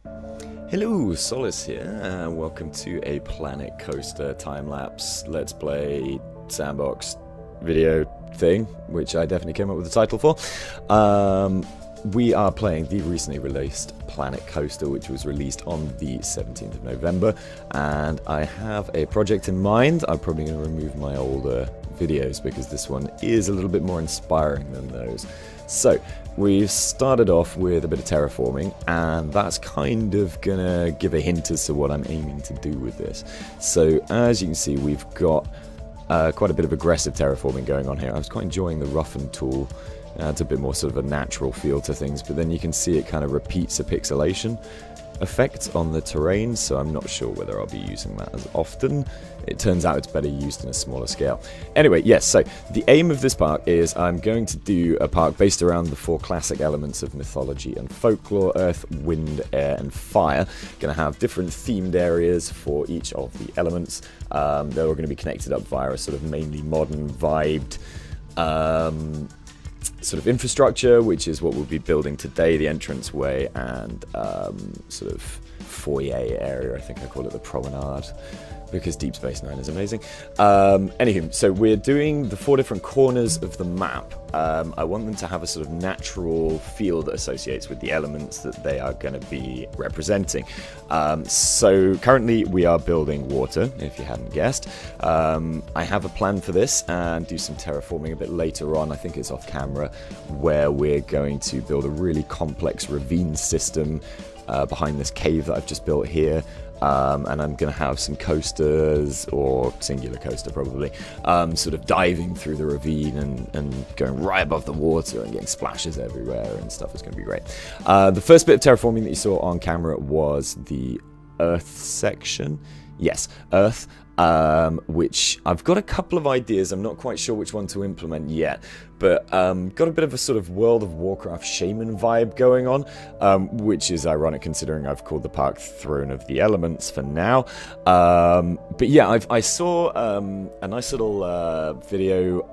Hello, Solace here, and welcome to a Planet Coaster time-lapse Let's Play Sandbox video thing, which I definitely came up with the title for. We are playing the recently released Planet Coaster, which was released on the 17th of November, and I have a project in mind. I'm probably going to remove my older videos because this one is a little bit more inspiring than those. So, we've started off with a bit of terraforming, and that's kind of gonna give a hint as to what I'm aiming to do with this. So, as you can see, we've got quite a bit of aggressive terraforming going on here. I was quite enjoying the roughen tool. Adds a bit more sort of a natural feel to things, but then you can see it kind of repeats a pixelation effect on the terrain, so I'm not sure whether I'll be using that as often. It turns out it's better used in a smaller scale. Anyway, yes, so the aim of this park is I'm going to do a park based around the 4 classic elements of mythology and folklore: earth, wind, air, and fire. Going to have different themed areas for each of the elements. They're all going to be connected up via a sort of mainly modern vibed sort of infrastructure, which is what we'll be building today, the entranceway and sort of foyer area. I think I call it the promenade because Deep Space Nine is amazing. Anywho, so we're doing the 4 different corners of the map. I want them to have a sort of natural feel that associates with the elements that they are going to be representing. So currently we are building water, if you hadn't guessed. I have a plan for this and do some terraforming a bit later on. I think it's off camera, where we're going to build a really complex ravine system behind this cave that I've just built here. And I'm going to have some coasters, or singular coaster probably, sort of diving through the ravine and going right above the water and getting splashes everywhere and stuff. Is going to be great. The first bit of terraforming that you saw on camera was the Earth section. Yes, Earth. Which I've got a couple of ideas. I'm not quite sure which one to implement yet, but got a bit of a sort of World of Warcraft shaman vibe going on, which is ironic considering I've called the park Throne of the Elements for now. But yeah, I saw a nice little video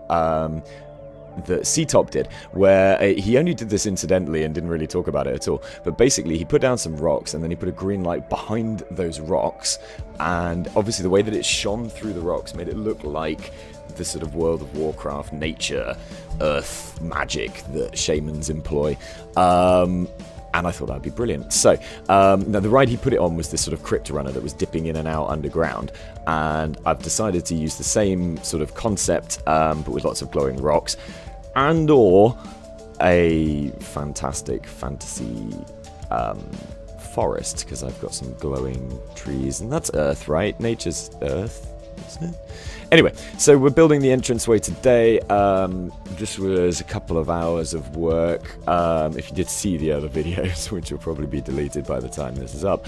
that C-Top did, where he only did this incidentally and didn't really talk about it at all, but basically he put down some rocks and then he put a green light behind those rocks, and obviously the way that it shone through the rocks made it look like the sort of World of Warcraft nature, earth magic that shamans employ. And I thought that'd be brilliant. So, now the ride he put it on was this sort of crypt runner that was dipping in and out underground, and I've decided to use the same sort of concept, but with lots of glowing rocks, and or a fantastic fantasy forest, because I've got some glowing trees, and that's Earth, right? Nature's Earth, isn't it? Anyway, so we're building the entranceway today. This was a couple of hours of work. If you did see the other videos, which will probably be deleted by the time this is up,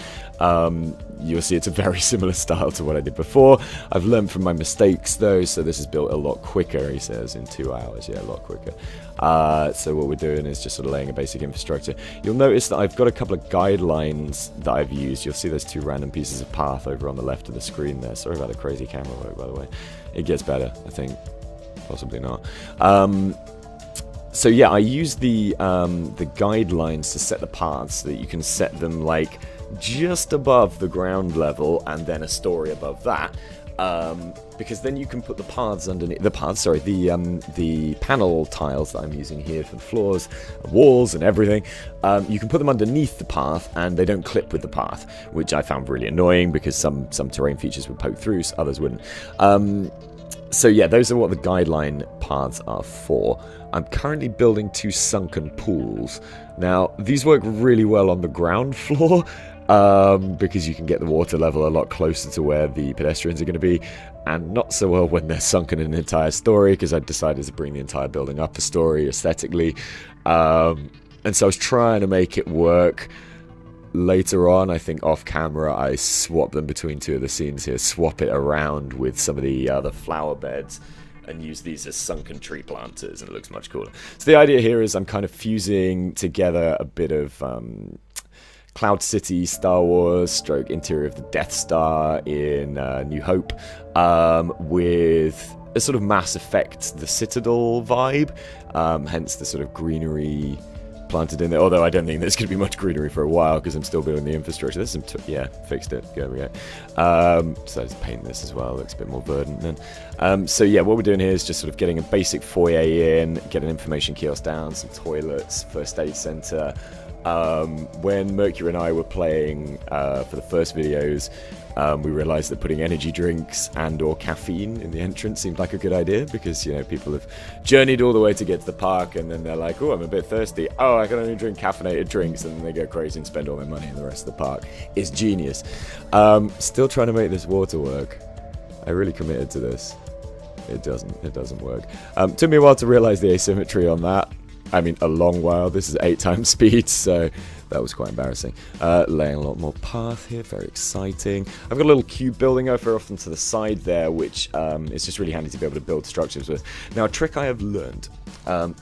you'll see it's a very similar style to what I did before. I've learned from my mistakes though, so this is built a lot quicker, he says, in 2 hours. Yeah, a lot quicker. So what we're doing is just sort of laying a basic infrastructure. You'll notice that I've got a couple of guidelines that I've used. You'll see there's 2 random pieces of path over on the left of the screen there. Sorry about the crazy camera work, by the way. It gets better, I think. Possibly not. So yeah, I use the guidelines to set the paths so that you can set them like just above the ground level and then a story above that. Because then you can put the paths underneath the panel tiles that I'm using here for the floors, walls, and everything. You can put them underneath the path, and they don't clip with the path, which I found really annoying because some terrain features would poke through, so others wouldn't. So yeah, those are what the guideline paths are for. I'm currently building 2 sunken pools. Now, these work really well on the ground floor, because you can get the water level a lot closer to where the pedestrians are going to be, and not so well when they're sunken in an entire story, because I decided to bring the entire building up a story aesthetically. And so I was trying to make it work. Later on, I think off camera, I swapped them between 2 of the scenes here, swap it around with some of the other flower beds, and use these as sunken tree planters, and it looks much cooler. So the idea here is I'm kind of fusing together a bit of Cloud City, Star Wars, stroke interior of the Death Star in New Hope, with a sort of Mass Effect, the Citadel vibe, hence the sort of greenery planted in there, although I don't think there's going to be much greenery for a while because I'm still building the infrastructure. There's some, yeah, fixed it. There we go. So let's paint this as well. It looks a bit more verdant then. So yeah, what we're doing here is just sort of getting a basic foyer in, get an information kiosk down, some toilets, first aid center. When Mercury and I were playing for the first videos, we realized that putting energy drinks and or caffeine in the entrance seemed like a good idea because, you know, people have journeyed all the way to get to the park and then they're like, oh, I'm a bit thirsty. Oh, I can only drink caffeinated drinks, and then they go crazy and spend all their money in the rest of the park. It's genius. Still trying to make this water work. I really committed to this. It doesn't work. Took me a while to realize the asymmetry on that. I mean, a long while. This is 8 times speed, so that was quite embarrassing. Laying a lot more path here, very exciting. I've got a little cube building over off to the side there, which is just really handy to be able to build structures with. Now, a trick I have learned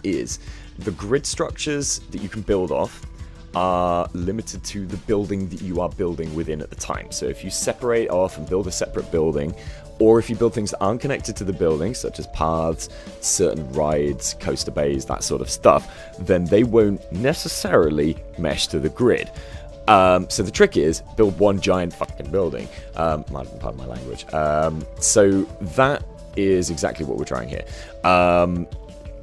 is the grid structures that you can build off are limited to the building that you are building within at the time. So if you separate off and build a separate building, or if you build things that aren't connected to the building, such as paths, certain rides, coaster bays, that sort of stuff, then they won't necessarily mesh to the grid. So the trick is, build one giant fucking building. Pardon my language. So that is exactly what we're trying here.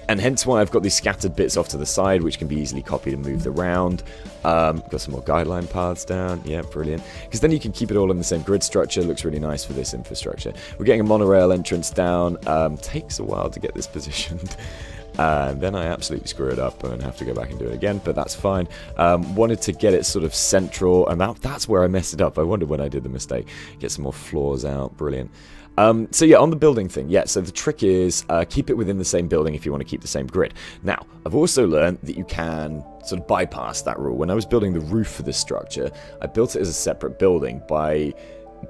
And hence why I've got these scattered bits off to the side, which can be easily copied and moved around. Got some more guideline paths down. Yeah, brilliant. Because then you can keep it all in the same grid structure. Looks really nice for this infrastructure. We're getting a monorail entrance down. Takes a while to get this positioned. And then I absolutely screw it up and have to go back and do it again, but that's fine. Wanted to get it sort of central, and that's where I messed it up. I wondered when I did the mistake. Get some more floors out. Brilliant. So yeah, on the building thing, yeah, so the trick is keep it within the same building if you want to keep the same grid. Now, I've also learned that you can sort of bypass that rule. When I was building the roof for this structure, I built it as a separate building by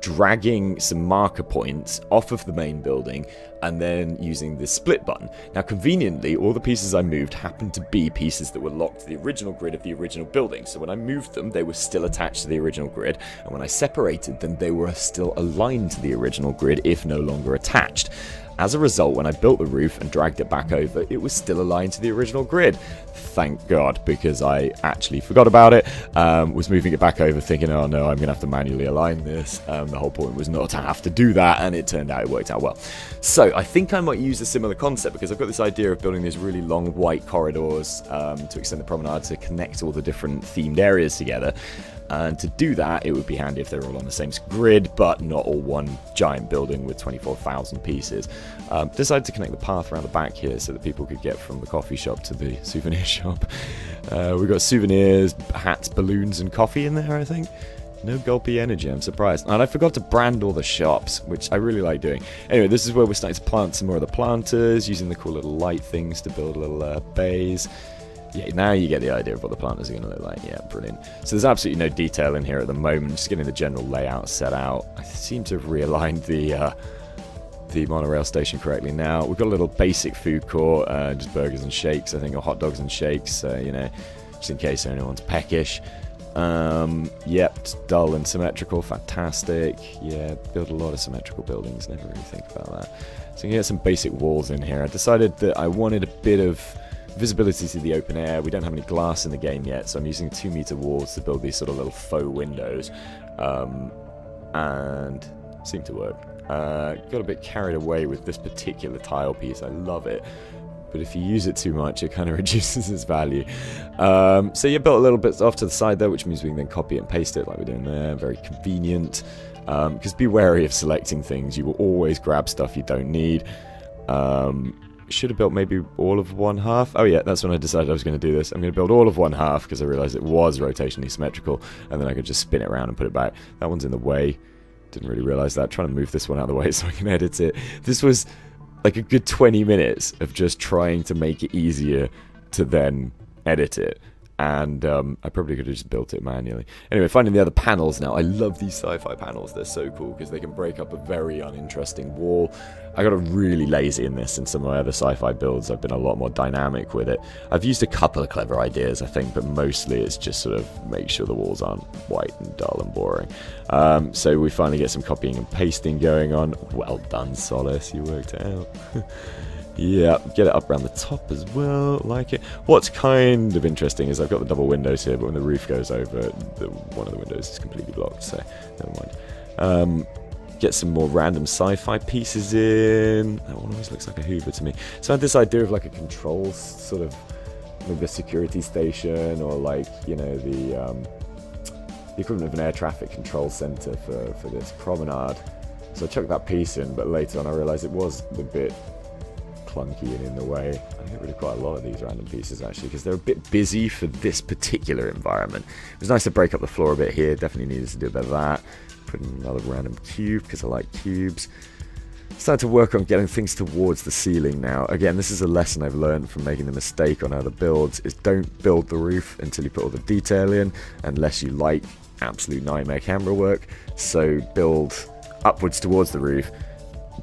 dragging some marker points off of the main building and then using the split button. Now, conveniently, all the pieces I moved happened to be pieces that were locked to the original grid of the original building. So when I moved them, they were still attached to the original grid, and when I separated them, they were still aligned to the original grid, if no longer attached. As a result, when I built the roof and dragged it back over, it was still aligned to the original grid. Thank God, because I actually forgot about it. Was moving it back over thinking, oh no, I'm going to have to manually align this. The whole point was not to have to do that, and it turned out it worked out well. So I think I might use a similar concept, because I've got this idea of building these really long white corridors to extend the promenade to connect all the different themed areas together. And to do that, it would be handy if they were all on the same grid, but not all one giant building with 24,000 pieces. Decided to connect the path around the back here so that people could get from the coffee shop to the souvenir shop. We've got souvenirs, hats, balloons, and coffee in there, I think. No gulpy energy, I'm surprised. And I forgot to brand all the shops, which I really like doing. Anyway, this is where we're starting to plant some more of the planters, using the cool little light things to build little bays. Yeah, now you get the idea of what the planters are going to look like. Yeah, brilliant. So there's absolutely no detail in here at the moment. Just getting the general layout set out. I seem to have realigned the monorail station correctly now. We've got a little basic food court, just burgers and shakes, I think, or hot dogs and shakes, you know, just in case anyone's peckish. Yep, dull and symmetrical, fantastic. Yeah, build a lot of symmetrical buildings, never really think about that. So you can get some basic walls in here. I decided that I wanted a bit of visibility to the open air. We don't have any glass in the game yet, so I'm using 2-meter walls to build these sort of little faux windows, and seem to work. Got a bit carried away with this particular tile piece. I love it, but if you use it too much, it kind of reduces its value. So you built a little bit off to the side there, which means we can then copy it and paste it like we're doing there. Very convenient. Because be wary of selecting things. You will always grab stuff you don't need. Should have built maybe all of one half. Oh yeah, that's when I decided I was going to do this. I'm going to build all of one half because I realized it was rotationally symmetrical, and then I could just spin it around and put it back. That one's in the way. Didn't really realize that. Trying to move this one out of the way so I can edit it. This was like a good 20 minutes of just trying to make it easier to then edit it. And I probably could have just built it manually. Anyway, finding the other panels now. I love these sci-fi panels. They're so cool because they can break up a very uninteresting wall. I got really lazy in this. In some of my other sci-fi builds, I've been a lot more dynamic with it. I've used a couple of clever ideas, I think, but mostly it's just sort of make sure the walls aren't white and dull and boring. So we finally get some copying and pasting going on. Well done, Solace. You worked it out. Yeah, get it up around the top as well, like it. What's kind of interesting is I've got the double windows here, but when the roof goes over, one of the windows is completely blocked, so never mind. Get some more random sci-fi pieces in. That one always looks like a Hoover to me. So I had this idea of like a controls, sort of maybe a security station, or like, you know, the equivalent of an air traffic control center for this promenade. So I chucked that piece in, but later on I realised it was a bit clunky and in the way. I get rid of quite a lot of these random pieces actually, because they're a bit busy for this particular environment. It was nice to break up the floor a bit here. Definitely needed to do a bit of that. Put in another random cube because I like cubes. Started to work on getting things towards the ceiling now. Again, this is a lesson I've learned from making the mistake on other builds, is don't build the roof until you put all the detail in, unless you like absolute nightmare camera work. So build upwards towards the roof,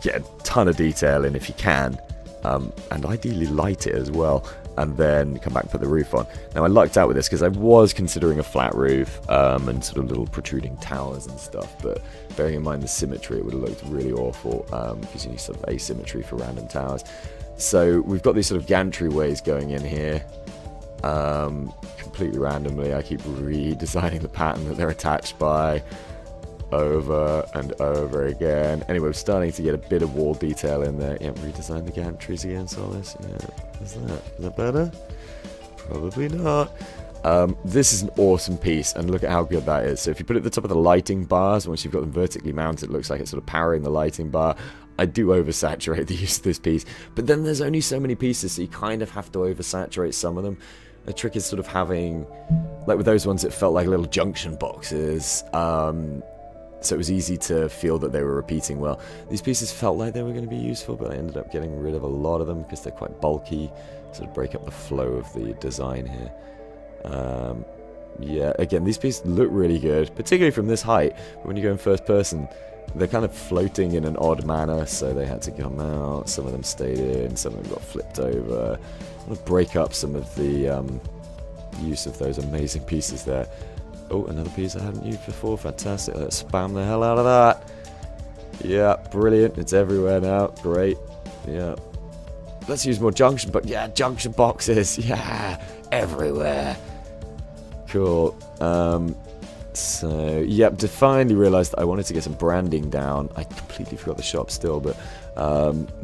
get a ton of detail in if you can, and ideally light it as well, and then come back and put the roof on. Now I lucked out with this because I was considering a flat roof and sort of little protruding towers and stuff, but bearing in mind the symmetry, it would have looked really awful because you need sort of asymmetry for random towers. So we've got these sort of gantry ways going in here, completely randomly. I keep redesigning the pattern that they're attached by over and over again. Anyway, we're starting to get a bit of wall detail in there. Yeah, redesign the gantries again, Solace. Yeah, is that better? Probably not. This is an awesome piece, and look at how good that is. So if you put it at the top of the lighting bars, once you've got them vertically mounted, it looks like it's sort of powering the lighting bar. I do oversaturate the use of this piece, but then there's only so many pieces, so you kind of have to oversaturate some of them. The trick is sort of having, like with those ones, it felt like little junction boxes. So it was easy to feel that they were repeating well. These pieces felt like they were going to be useful, but I ended up getting rid of a lot of them because they're quite bulky, sort of break up the flow of the design here. Yeah, again, these pieces look really good, particularly from this height, but when you go in first person, they're kind of floating in an odd manner, so they had to come out. Some of them stayed in, some of them got flipped over. I'm going to break up some of the use of those amazing pieces there. Oh, another piece I hadn't used before. Fantastic. Let's spam the hell out of that. Yeah, brilliant. It's everywhere now. Great. Yeah. Let's use more junction, but yeah, junction boxes. Yeah, everywhere. Cool. So, yep, finally realised that I wanted to get some branding down. I completely forgot the shop still, but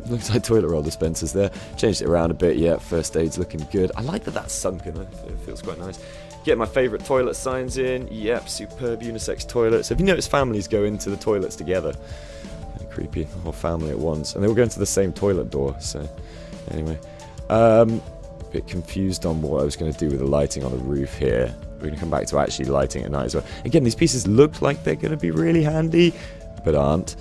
looks like toilet roll dispensers there. Changed it around a bit. Yeah, first aid's looking good. I like that that's sunken. It feels quite nice. Get my favourite toilet signs in. Yep, superb unisex toilets. Have you noticed families go into the toilets together? Kind of creepy, the whole family at once. And they all go into the same toilet door, so anyway. Bit confused on what I was going to do with the lighting on the roof here. We're going to come back to actually lighting at night as well. Again, these pieces look like they're going to be really handy, but aren't.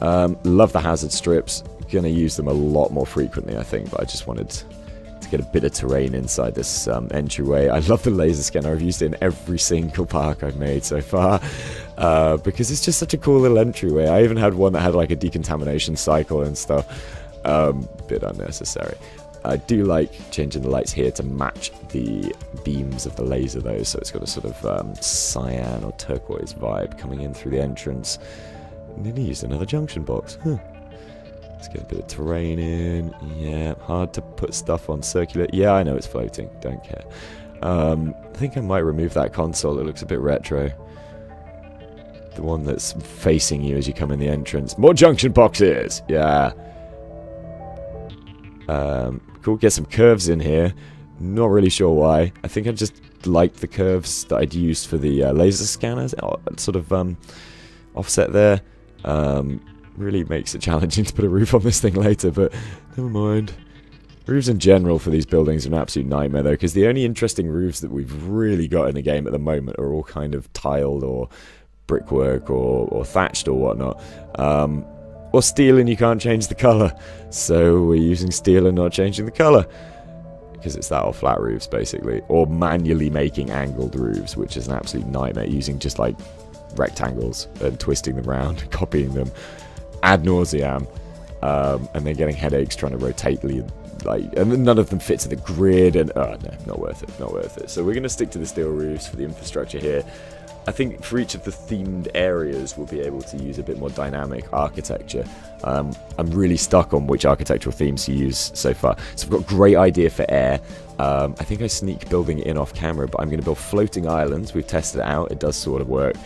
Love the hazard strips. Going to use them a lot more frequently, I think, but I just wanted to get a bit of terrain inside this entryway. I love the laser scanner. I've used it in every single park I've made so far because it's just such a cool little entryway. I even had one that had like a decontamination cycle and stuff. Bit unnecessary. I do like changing the lights here to match the beams of the laser though, so it's got a sort of cyan or turquoise vibe coming in through the entrance. And then he used another junction box. Let's get a bit of terrain in. Yeah, hard to put stuff on circular. Yeah, I know it's floating. Don't care. I think I might remove that console. It looks a bit retro. The one that's facing you as you come in the entrance. More junction boxes! Yeah. Cool, get some curves in here. Not really sure why. I think I just liked the curves that I'd used for the laser scanners. Sort of offset there. Really makes it challenging to put a roof on this thing later, but never mind. Roofs in general for these buildings are an absolute nightmare though, because the only interesting roofs that we've really got in the game at the moment are all kind of tiled or brickwork or thatched or whatnot. Or steel and you can't change the colour. So we're using steel and not changing the colour. Because it's that or flat roofs basically. Or manually making angled roofs, which is an absolute nightmare, using just like rectangles and twisting them around, copying them ad nauseam, and then getting headaches trying to rotate and none of them fit to the grid, and no, not worth it. So we're going to stick to the steel roofs for the infrastructure here. I think for each of the themed areas, we'll be able to use a bit more dynamic architecture. I'm really stuck on which architectural themes to use so far. So I've got a great idea for air. I think I sneak building it in off camera, but I'm going to build floating islands. We've tested it out. It does sort of work.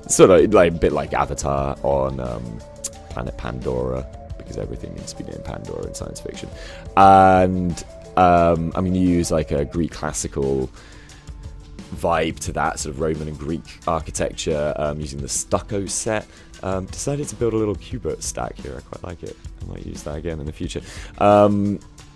Sort of like a bit like Avatar on planet Pandora, because everything needs to be in Pandora in science fiction. And I'm going to use like a Greek classical vibe to that, sort of Roman and Greek architecture, using the stucco set. Decided to build a little cubit stack here. I quite like it. I might use that again in the future.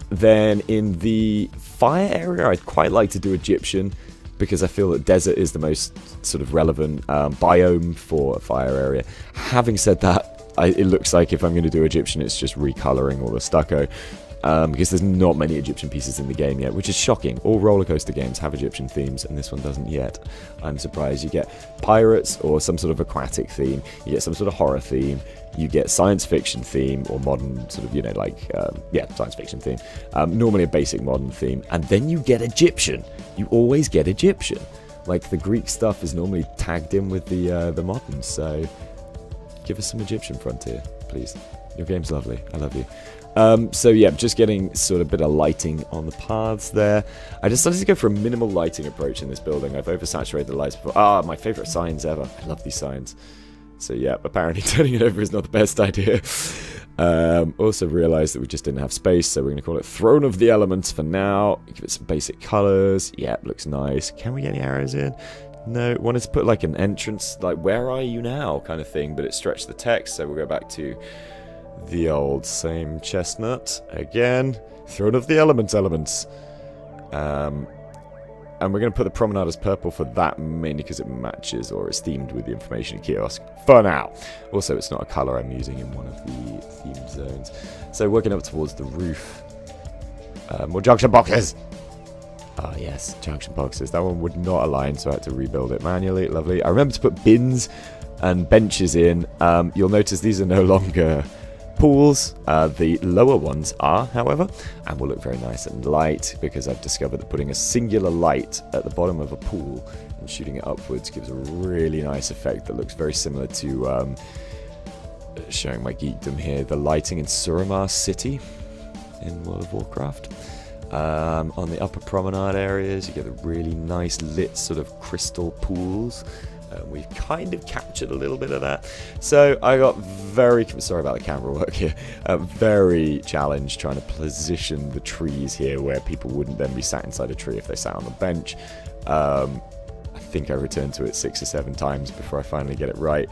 Then in the fire area, I'd quite like to do Egyptian, because I feel that desert is the most sort of relevant biome for a fire area. Having said that, it looks like if I'm going to do Egyptian, it's just recoloring all the stucco. Because there's not many Egyptian pieces in the game yet, which is shocking. All roller coaster games have Egyptian themes, and this one doesn't yet. I'm surprised. You get pirates or some sort of aquatic theme. You get some sort of horror theme. You get science fiction theme or modern sort of, science fiction theme. Normally a basic modern theme. And then you get Egyptian. You always get Egyptian. Like, the Greek stuff is normally tagged in with the modern, so give us some Egyptian frontier, please. Your game's lovely. I love you. So yeah, just getting sort of a bit of lighting on the paths there. I decided to go for a minimal lighting approach in this building. I've oversaturated the lights before. My favourite signs ever. I love these signs. So yeah, apparently turning it over is not the best idea. Also realised that we just didn't have space, so we're going to call it Throne of the Elements for now. Give it some basic colours. Yeah, looks nice. Can we get any arrows in? No, wanted to put like an entrance, like where are you now kind of thing, but it stretched the text, so we'll go back to the old same chestnut again. Throne of the elements. And we're going to put the promenade as purple for that, mainly because it matches or is themed with the information kiosk for now. Also, it's not a colour I'm using in one of the themed zones. So working up towards the roof. More junction boxes. Ah, yes, junction boxes. That one would not align, so I had to rebuild it manually. Lovely. I remember to put bins and benches in. You'll notice these are no longer pools. The lower ones are, however, and will look very nice and light, because I've discovered that putting a singular light at the bottom of a pool and shooting it upwards gives a really nice effect that looks very similar to, showing my geekdom here, the lighting in Suramar City in World of Warcraft. On the upper promenade areas, you get the really nice lit sort of crystal pools. We've kind of captured a little bit of that. So I got sorry about the camera work here, very challenged trying to position the trees here where people wouldn't then be sat inside a tree if they sat on the bench. I think I returned to it 6 or 7 times before I finally get it right.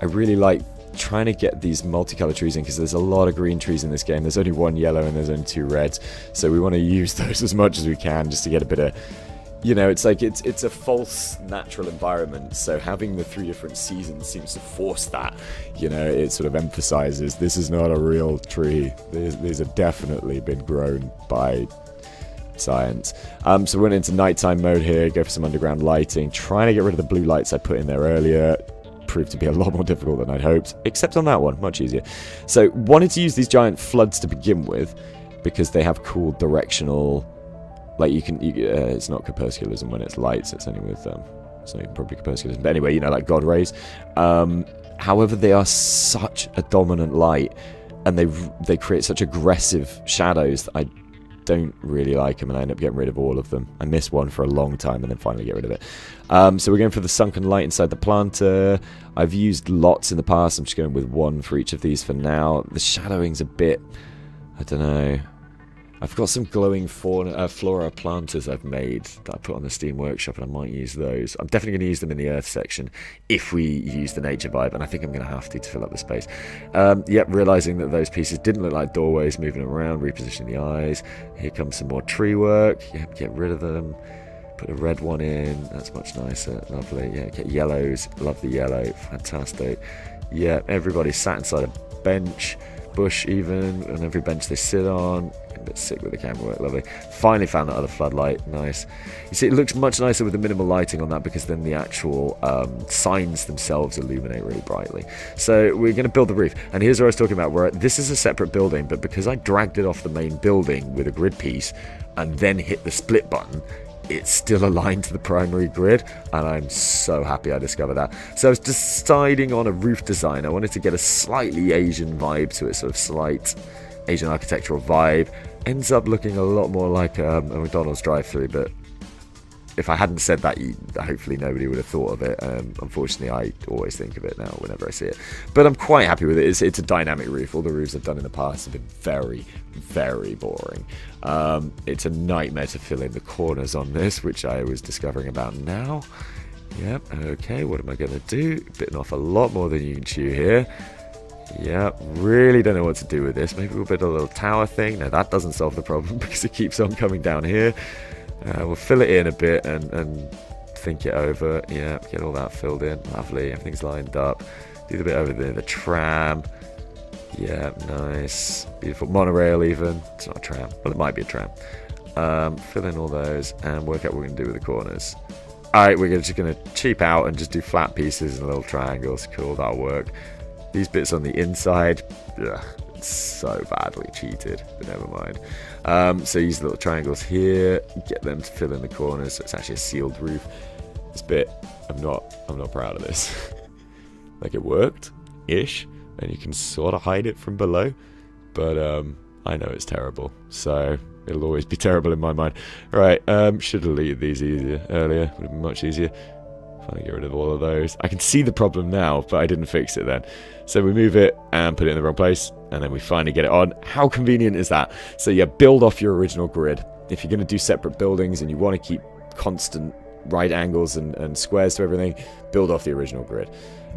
I really like trying to get these multicolored trees in, because there's a lot of green trees in this game. There's only 1 yellow and there's only 2 reds, so we want to use those as much as we can just to get a bit of, you know, it's like it's a false natural environment, so having the 3 different seasons seems to force that. You know, it sort of emphasizes this is not a real tree. These have definitely been grown by science. So we went into nighttime mode here, go for some underground lighting, trying to get rid of the blue lights I put in there earlier. Proved to be a lot more difficult than I'd hoped, except on that one, much easier. So wanted to use these giant floods to begin with, because they have cool directional, like it's not corpusculism when it's lights, it's only with it's not even probably corpusculism, but anyway, you know, like god rays. However, they are such a dominant light, and they create such aggressive shadows that I don't really like them, and I end up getting rid of all of them. I miss one for a long time and then finally get rid of it. So we're going for the sunken light inside the planter. I've used lots in the past. I'm just going with 1 for each of these for now. The shadowing's a bit, I don't know. I've got some glowing flora planters I've made that I put on the Steam Workshop, and I might use those. I'm definitely going to use them in the Earth section if we use the nature vibe, and I think I'm going to have to fill up the space. Yep, realising that those pieces didn't look like doorways, moving around, repositioning the eyes. Here comes some more tree work. Yep, get rid of them. Put a red one in. That's much nicer. Lovely. Yeah, get yellows. Love the yellow. Fantastic. Yeah, everybody sat inside a bench, bush even, and every bench they sit on. A bit sick with the camera work. Lovely. Finally found that other floodlight. Nice. You see, it looks much nicer with the minimal lighting on that, because then the actual signs themselves illuminate really brightly. So we're going to build the roof, and here's what I was talking about, where this is a separate building, but because I dragged it off the main building with a grid piece and then hit the split button, it's still aligned to the primary grid, and I'm so happy I discovered that. So I was deciding on a roof design. I wanted to get a slightly Asian vibe to it, sort of slight Asian architectural vibe. Ends up looking a lot more like a McDonald's drive-thru, but if I hadn't said that, hopefully nobody would have thought of it. Unfortunately, I always think of it now whenever I see it. But I'm quite happy with it. It's a dynamic roof. All the roofs I've done in the past have been very, very boring. It's a nightmare to fill in the corners on this, which I was discovering about now. Yep, okay, what am I going to do? Bitten off a lot more than you can chew here. Yeah, really don't know what to do with this. Maybe we'll build a little tower thing. No, that doesn't solve the problem because it keeps on coming down here. We'll fill it in a bit and think it over. Yeah, get all that filled in. Lovely, everything's lined up. Do the bit over there, the tram. Yeah, nice. Beautiful monorail even. It's not a tram, but it might be a tram. Fill in all those and work out what we're going to do with the corners. Alright, we're just going to cheap out and just do flat pieces and little triangles. Cool, that'll work. These bits on the inside, ugh, it's so badly cheated, but never mind. So use the little triangles here, get them to fill in the corners, so it's actually a sealed roof. This bit, I'm not proud of this. Like, it worked-ish, and you can sort of hide it from below, but I know it's terrible, so it'll always be terrible in my mind. Right, should have deleted these earlier, would have been much easier. Finally get rid of all of those. I can see the problem now, but I didn't fix it then. So we move it and put it in the wrong place, and then we finally get it on. How convenient is that? So yeah, build off your original grid. If you're going to do separate buildings and you want to keep constant right angles and squares to everything, build off the original grid.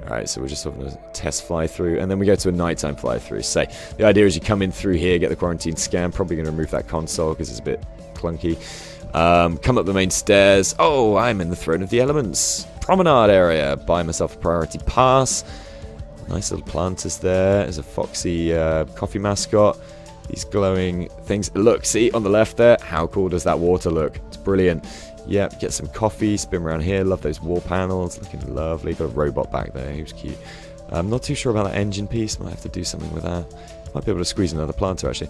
Alright, so we're just having a test fly through, and then we go to a nighttime fly through. So the idea is you come in through here, get the quarantine scan, probably going to remove that console because it's a bit clunky. Come up the main stairs. Oh, I'm in the Throne of the Elements promenade area. Buy myself a priority pass. Nice little planters there. There's a foxy coffee mascot. These glowing things. Look, see on the left there? How cool does that water look? It's brilliant. Yep, get some coffee, spin around here. Love those wall panels. Looking lovely. Got a robot back there. He was cute. I'm not too sure about that engine piece. Might have to do something with that. Might be able to squeeze another planter, actually.